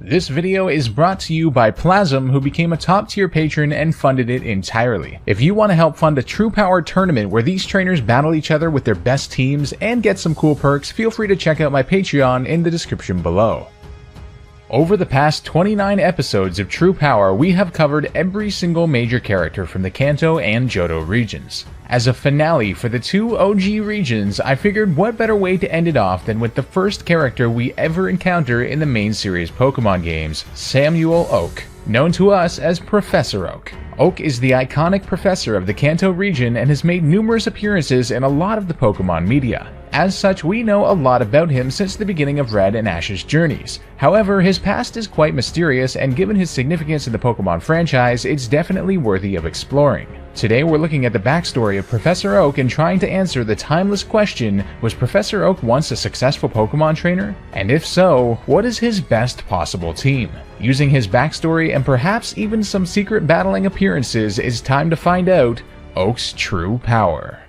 This video is brought to you by Plazem, who became a top tier patron and funded it entirely. If you want to help fund a True Power tournament where these trainers battle each other with their best teams and get some cool perks, feel free to check out my Patreon in the description below. Over the past 29 episodes of True Power, we have covered every single major character from the Kanto and Johto regions. As a finale for the two OG regions, I figured what better way to end it off than with the first character we ever encounter in the main series Pokemon games, Samuel Oak, known to us as Professor Oak. Oak is the iconic professor of the Kanto region and has made numerous appearances in a lot of the Pokemon media. As such, we know a lot about him since the beginning of Red and Ash's journeys. However, his past is quite mysterious, and given his significance in the Pokemon franchise, it's definitely worthy of exploring. Today we're looking at the backstory of Professor Oak and trying to answer the timeless question, was Professor Oak once a successful Pokemon trainer? And if so, what is his best possible team? Using his backstory and perhaps even some secret battling appearances, it's time to find out Oak's true power.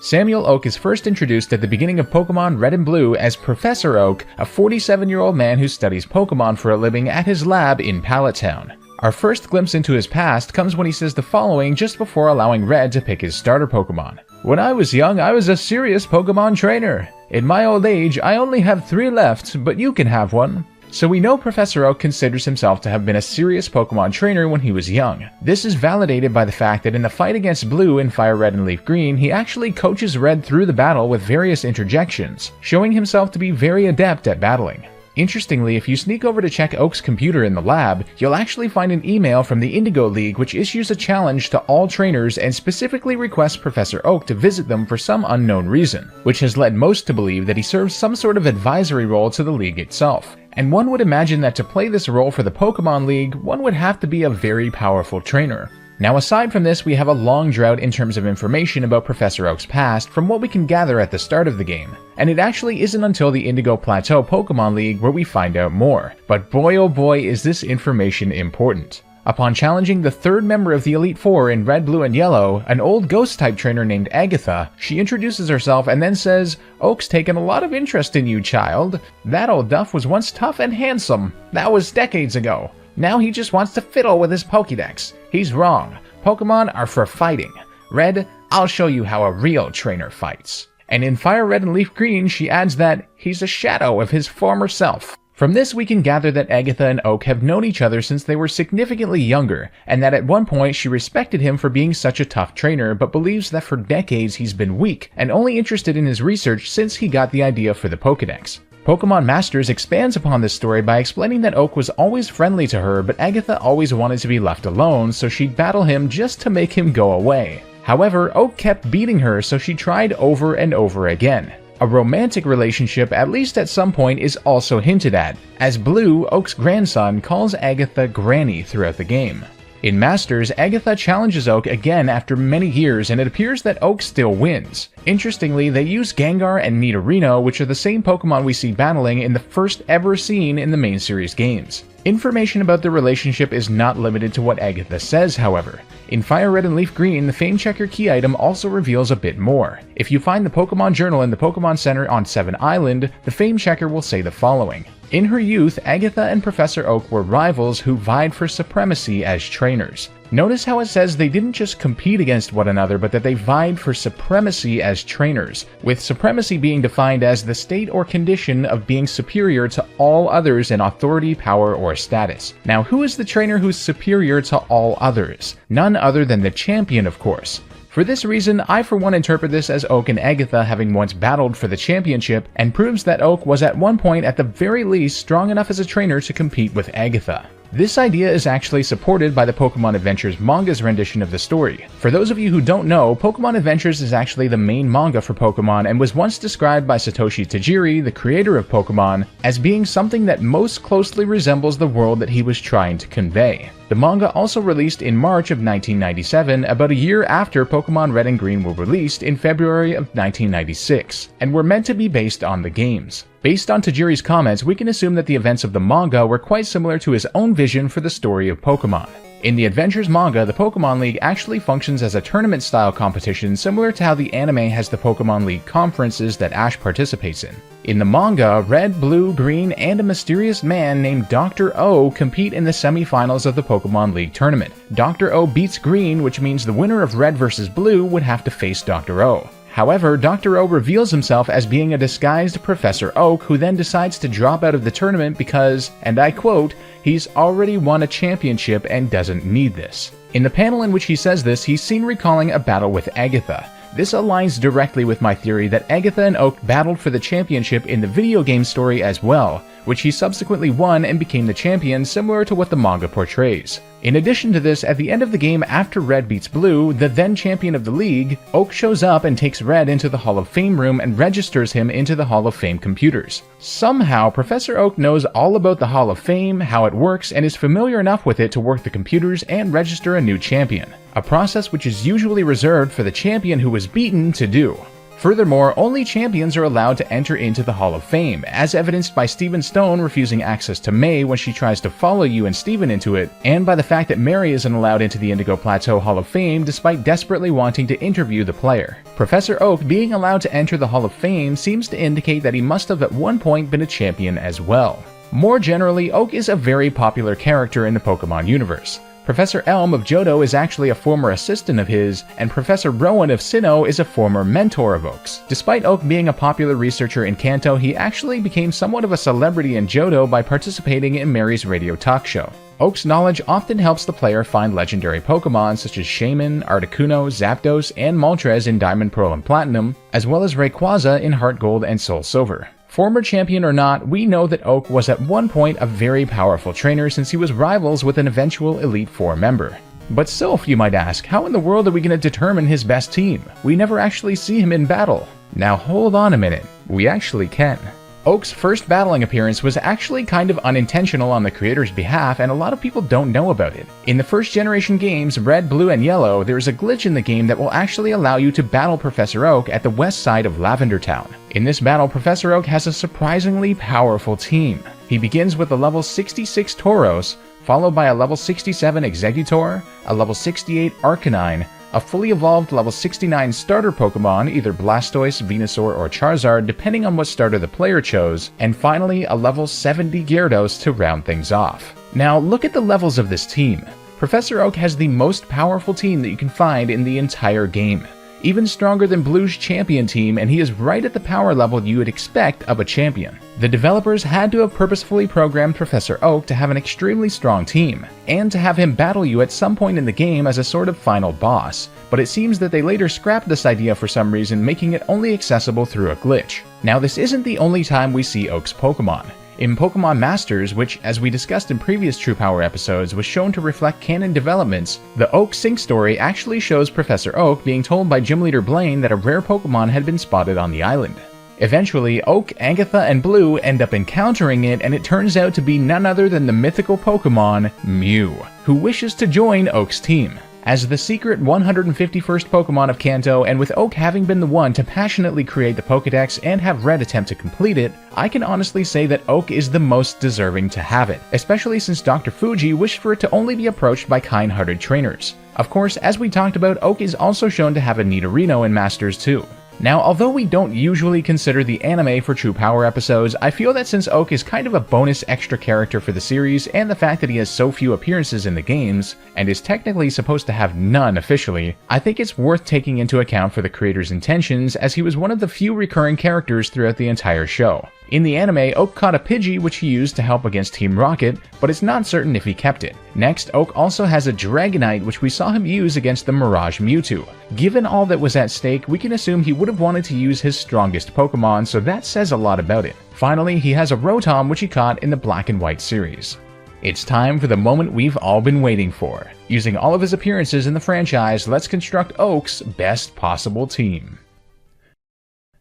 Samuel Oak is first introduced at the beginning of Pokemon Red and Blue as Professor Oak, a 47-year-old man who studies Pokemon for a living at his lab in Pallet Town. Our first glimpse into his past comes when he says the following just before allowing Red to pick his starter Pokemon. "When I was young, I was a serious Pokemon trainer. In my old age, I only have 3 left, but you can have one." So we know Professor Oak considers himself to have been a serious Pokemon trainer when he was young. This is validated by the fact that in the fight against Blue in Fire Red and Leaf Green, he actually coaches Red through the battle with various interjections, showing himself to be very adept at battling. Interestingly, if you sneak over to check Oak's computer in the lab, you'll actually find an email from the Indigo League which issues a challenge to all trainers and specifically requests Professor Oak to visit them for some unknown reason, which has led most to believe that he serves some sort of advisory role to the League itself. And one would imagine that to play this role for the Pokemon League, one would have to be a very powerful trainer. Now aside from this, we have a long drought in terms of information about Professor Oak's past from what we can gather at the start of the game, and it actually isn't until the Indigo Plateau Pokemon League where we find out more. But boy oh boy is this information important. Upon challenging the third member of the Elite Four in Red, Blue, and Yellow, an old Ghost-type trainer named Agatha, she introduces herself and then says, "Oak's taken a lot of interest in you, child. That old duff was once tough and handsome. That was decades ago. Now he just wants to fiddle with his Pokédex. He's wrong. Pokemon are for fighting. Red, I'll show you how a real trainer fights." And in Fire Red and Leaf Green, she adds that he's a shadow of his former self. From this, we can gather that Agatha and Oak have known each other since they were significantly younger, and that at one point she respected him for being such a tough trainer, but believes that for decades he's been weak, and only interested in his research since he got the idea for the Pokédex. Pokemon Masters expands upon this story by explaining that Oak was always friendly to her, but Agatha always wanted to be left alone, so she'd battle him just to make him go away. However, Oak kept beating her, so she tried over and over again. A romantic relationship, at least at some point, is also hinted at, as Blue, Oak's grandson, calls Agatha Granny throughout the game. In Masters, Agatha challenges Oak again after many years, and it appears that Oak still wins. Interestingly, they use Gengar and Nidorino, which are the same Pokemon we see battling in the first ever scene in the main series games. Information about their relationship is not limited to what Agatha says, however. In Fire Red and Leaf Green, the Fame Checker key item also reveals a bit more. If you find the Pokemon Journal in the Pokemon Center on 7 Island, the Fame Checker will say the following. In her youth, Agatha and Professor Oak were rivals who vied for supremacy as trainers. Notice how it says they didn't just compete against one another, but that they vied for supremacy as trainers, with supremacy being defined as the state or condition of being superior to all others in authority, power, or status. Now, who is the trainer who's superior to all others? None other than the champion, of course. For this reason, I for one interpret this as Oak and Agatha having once battled for the championship, and proves that Oak was at one point at the very least strong enough as a trainer to compete with Agatha. This idea is actually supported by the Pokemon Adventures manga's rendition of the story. For those of you who don't know, Pokemon Adventures is actually the main manga for Pokemon and was once described by Satoshi Tajiri, the creator of Pokemon, as being something that most closely resembles the world that he was trying to convey. The manga also released in March of 1997, about a year after Pokemon Red and Green were released in February of 1996, and were meant to be based on the games. Based on Tajiri's comments, we can assume that the events of the manga were quite similar to his own vision for the story of Pokemon. In the Adventures manga, the Pokémon League actually functions as a tournament-style competition similar to how the anime has the Pokémon League conferences that Ash participates in. In the manga, Red, Blue, Green, and a mysterious man named Dr. O compete in the semi-finals of the Pokémon League tournament. Dr. O beats Green, which means the winner of Red vs. Blue would have to face Dr. O. However, Dr. O reveals himself as being a disguised Professor Oak, who then decides to drop out of the tournament because, and I quote, he's already won a championship and doesn't need this. In the panel in which he says this, he's seen recalling a battle with Agatha. This aligns directly with my theory that Agatha and Oak battled for the championship in the video game story as well, which he subsequently won and became the champion, similar to what the manga portrays. In addition to this, at the end of the game after Red beats Blue, the then champion of the league, Oak shows up and takes Red into the Hall of Fame room and registers him into the Hall of Fame computers. Somehow, Professor Oak knows all about the Hall of Fame, how it works, and is familiar enough with it to work the computers and register a new champion, a process which is usually reserved for the champion who was beaten to do. Furthermore, only champions are allowed to enter into the Hall of Fame, as evidenced by Steven Stone refusing access to May when she tries to follow you and Steven into it, and by the fact that Mary isn't allowed into the Indigo Plateau Hall of Fame despite desperately wanting to interview the player. Professor Oak being allowed to enter the Hall of Fame seems to indicate that he must have at one point been a champion as well. More generally, Oak is a very popular character in the Pokemon universe. Professor Elm of Johto is actually a former assistant of his, and Professor Rowan of Sinnoh is a former mentor of Oak's. Despite Oak being a popular researcher in Kanto, he actually became somewhat of a celebrity in Johto by participating in Mary's radio talk show. Oak's knowledge often helps the player find legendary Pokemon such as Shaman, Articuno, Zapdos, and Moltres in Diamond, Pearl, and Platinum, as well as Rayquaza in Heart Gold and Soul Silver. Former champion or not, we know that Oak was at one point a very powerful trainer since he was rivals with an eventual Elite Four member. But Sylph, you might ask, how in the world are we going to determine his best team? We never actually see him in battle. Now hold on a minute, we actually can. Oak's first battling appearance was actually kind of unintentional on the creator's behalf, and a lot of people don't know about it. In the first generation games, Red, Blue, and Yellow, there is a glitch in the game that will actually allow you to battle Professor Oak at the west side of Lavender Town. In this battle, Professor Oak has a surprisingly powerful team. He begins with a level 66 Tauros, followed by a level 67 Exeggutor, a level 68 Arcanine, a fully evolved level 69 starter Pokemon, either Blastoise, Venusaur, or Charizard depending on what starter the player chose, and finally a level 70 Gyarados to round things off. Now look at the levels of this team. Professor Oak has the most powerful team that you can find in the entire game. Even stronger than Blue's champion team, and he is right at the power level you would expect of a champion. The developers had to have purposefully programmed Professor Oak to have an extremely strong team, and to have him battle you at some point in the game as a sort of final boss, but it seems that they later scrapped this idea for some reason, making it only accessible through a glitch. Now this isn't the only time we see Oak's Pokemon. In Pokemon Masters, which, as we discussed in previous True Power episodes, was shown to reflect canon developments, the Oak Sync story actually shows Professor Oak being told by Gym Leader Blaine that a rare Pokemon had been spotted on the island. Eventually, Oak, Agatha, and Blue end up encountering it, and it turns out to be none other than the mythical Pokemon, Mew, who wishes to join Oak's team. As the secret 151st Pokemon of Kanto, and with Oak having been the one to passionately create the Pokedex and have Red attempt to complete it, I can honestly say that Oak is the most deserving to have it, especially since Dr. Fuji wished for it to only be approached by kind-hearted trainers. Of course, as we talked about, Oak is also shown to have a Nidorino in Masters too. Now, although we don't usually consider the anime for True Power episodes, I feel that since Oak is kind of a bonus extra character for the series, and the fact that he has so few appearances in the games, and is technically supposed to have none officially, I think it's worth taking into account for the creator's intentions, as he was one of the few recurring characters throughout the entire show. In the anime, Oak caught a Pidgey which he used to help against Team Rocket, but it's not certain if he kept it. Next, Oak also has a Dragonite which we saw him use against the Mirage Mewtwo. Given all that was at stake, we can assume he would have wanted to use his strongest Pokemon, so that says a lot about it. Finally, he has a Rotom which he caught in the Black and White series. It's time for the moment we've all been waiting for. Using all of his appearances in the franchise, let's construct Oak's best possible team.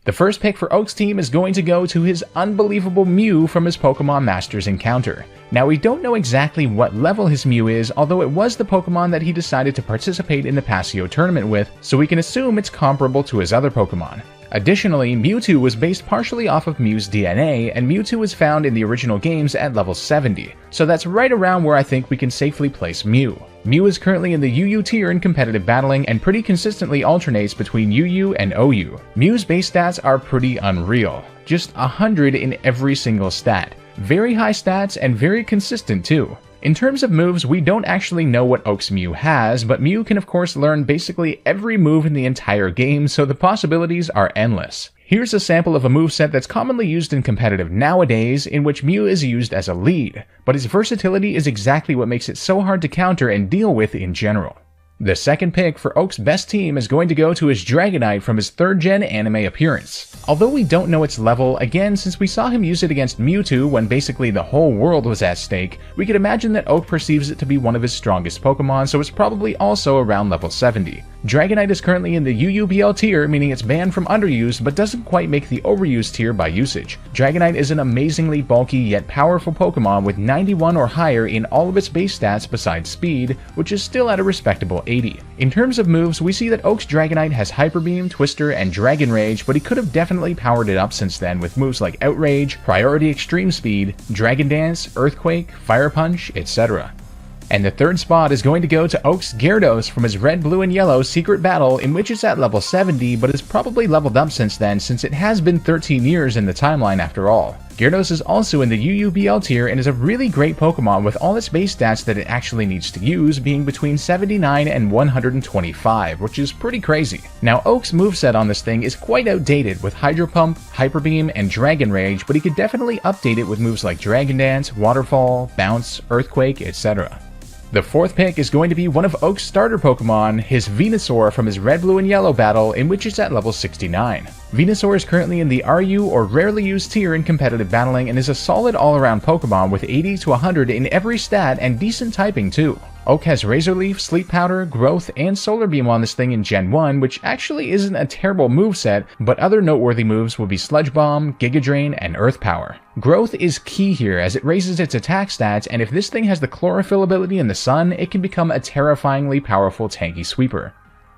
The first pick for Oak's team is going to go to his unbelievable Mew from his Pokemon Masters encounter. Now, we don't know exactly what level his Mew is, although it was the Pokemon that he decided to participate in the Passio tournament with, so we can assume it's comparable to his other Pokemon. Additionally, Mewtwo was based partially off of Mew's DNA, and Mewtwo was found in the original games at level 70, so that's right around where I think we can safely place Mew. Mew is currently in the UU tier in competitive battling and pretty consistently alternates between UU and OU. Mew's base stats are pretty unreal, just 100 in every single stat. Very high stats and very consistent too. In terms of moves, we don't actually know what Oak's Mew has, but Mew can of course learn basically every move in the entire game, so the possibilities are endless. Here's a sample of a moveset that's commonly used in competitive nowadays, in which Mew is used as a lead, but its versatility is exactly what makes it so hard to counter and deal with in general. The second pick for Oak's best team is going to go to his Dragonite from his 3rd gen anime appearance. Although we don't know its level, again since we saw him use it against Mewtwo when basically the whole world was at stake, we could imagine that Oak perceives it to be one of his strongest Pokemon, so it's probably also around level 70. Dragonite is currently in the UUBL tier, meaning it's banned from underused but doesn't quite make the overused tier by usage. Dragonite is an amazingly bulky yet powerful Pokemon with 91 or higher in all of its base stats besides speed, which is still at a respectable 80. In terms of moves, we see that Oak's Dragonite has Hyper Beam, Twister, and Dragon Rage, but he could have definitely powered it up since then with moves like Outrage, Priority Extreme Speed, Dragon Dance, Earthquake, Fire Punch, etc. And the third spot is going to go to Oak's Gyarados from his Red, Blue, and Yellow Secret Battle, in which it's at level 70, but is probably leveled up since then since it has been 13 years in the timeline after all. Gyarados is also in the UUBL tier and is a really great Pokemon with all its base stats that it actually needs to use being between 79 and 125, which is pretty crazy. Now Oak's moveset on this thing is quite outdated with Hydro Pump, Hyper Beam, and Dragon Rage, but he could definitely update it with moves like Dragon Dance, Waterfall, Bounce, Earthquake, etc. The fourth pick is going to be one of Oak's starter Pokemon, his Venusaur from his Red, Blue, and Yellow battle, in which it's at level 69. Venusaur is currently in the RU or rarely used tier in competitive battling and is a solid all-around Pokemon with 80 to 100 in every stat and decent typing too. Oak has Razor Leaf, Sleep Powder, Growth, and Solar Beam on this thing in Gen 1, which actually isn't a terrible moveset, but other noteworthy moves would be Sludge Bomb, Giga Drain, and Earth Power. Growth is key here as it raises its attack stats, and if this thing has the Chlorophyll ability in the sun, it can become a terrifyingly powerful tanky sweeper.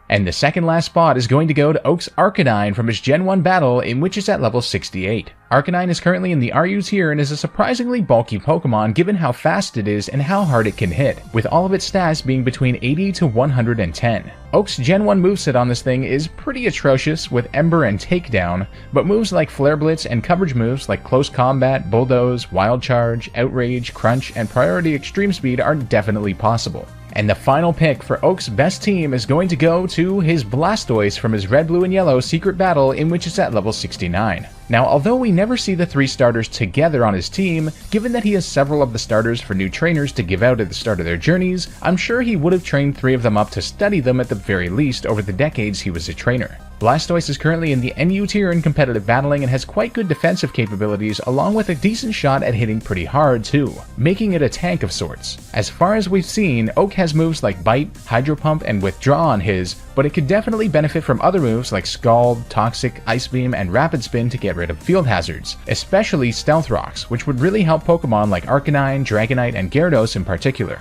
And the second last spot is going to go to Oak's Arcanine from his Gen 1 battle, in which it's at level 68. Arcanine is currently in the RU tier and is a surprisingly bulky Pokemon given how fast it is and how hard it can hit, with all of its stats being between 80 to 110. Oak's Gen 1 moveset on this thing is pretty atrocious with Ember and Takedown, but moves like Flare Blitz and coverage moves like Close Combat, Bulldoze, Wild Charge, Outrage, Crunch, and Priority Extreme Speed are definitely possible. And the final pick for Oak's best team is going to go to his Blastoise from his Red, Blue, and Yellow Secret Battle, in which it's at level 69. Now, although we never see the 3 starters together on his team, given that he has several of the starters for new trainers to give out at the start of their journeys, I'm sure he would have trained 3 of them up to study them at the very least over the decades he was a trainer. Blastoise is currently in the NU tier in competitive battling and has quite good defensive capabilities along with a decent shot at hitting pretty hard too, making it a tank of sorts. As far as we've seen, Oak has moves like Bite, Hydro Pump, and Withdraw on his, but it could definitely benefit from other moves like Scald, Toxic, Ice Beam, and Rapid Spin to get rid of field hazards, especially Stealth Rocks, which would really help Pokemon like Arcanine, Dragonite, and Gyarados in particular.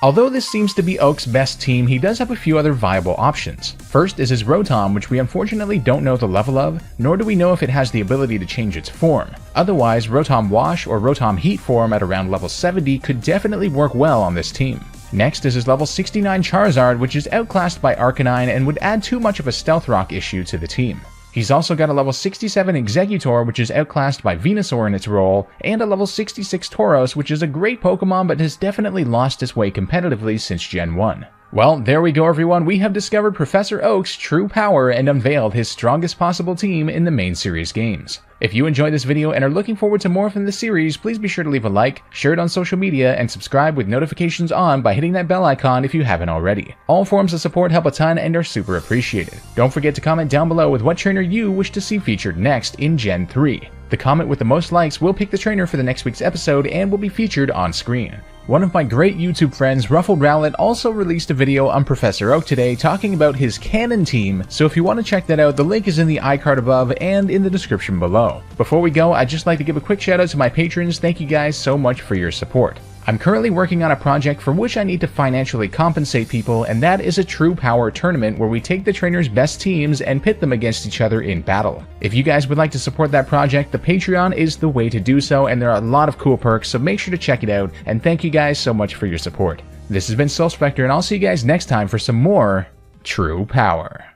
Although this seems to be Oak's best team, he does have a few other viable options. First is his Rotom, which we unfortunately don't know the level of, nor do we know if it has the ability to change its form. Otherwise, Rotom Wash or Rotom Heat form at around level 70 could definitely work well on this team. Next is his level 69 Charizard, which is outclassed by Arcanine and would add too much of a Stealth Rock issue to the team. He's also got a level 67 Exeggutor, which is outclassed by Venusaur in its role, and a level 66 Tauros, which is a great Pokemon but has definitely lost its way competitively since Gen 1. Well, there we go everyone, we have discovered Professor Oak's true power and unveiled his strongest possible team in the main series games. If you enjoyed this video and are looking forward to more from the series, please be sure to leave a like, share it on social media, and subscribe with notifications on by hitting that bell icon if you haven't already. All forms of support help a ton and are super appreciated. Don't forget to comment down below with what trainer you wish to see featured next in Gen 3. The comment with the most likes will pick the trainer for the next week's episode and will be featured on screen. One of my great YouTube friends, Ruffled Rowlet, also released a video on Professor Oak today talking about his canon team, so if you want to check that out, the link is in the iCard above and in the description below. Before we go, I'd just like to give a quick shout out to my patrons. Thank you guys so much for your support. I'm currently working on a project for which I need to financially compensate people, and that is a True Power tournament where we take the trainers' best teams and pit them against each other in battle. If you guys would like to support that project, the Patreon is the way to do so, and there are a lot of cool perks, so make sure to check it out, and thank you guys so much for your support. This has been Soul Spectre, and I'll see you guys next time for some more True Power.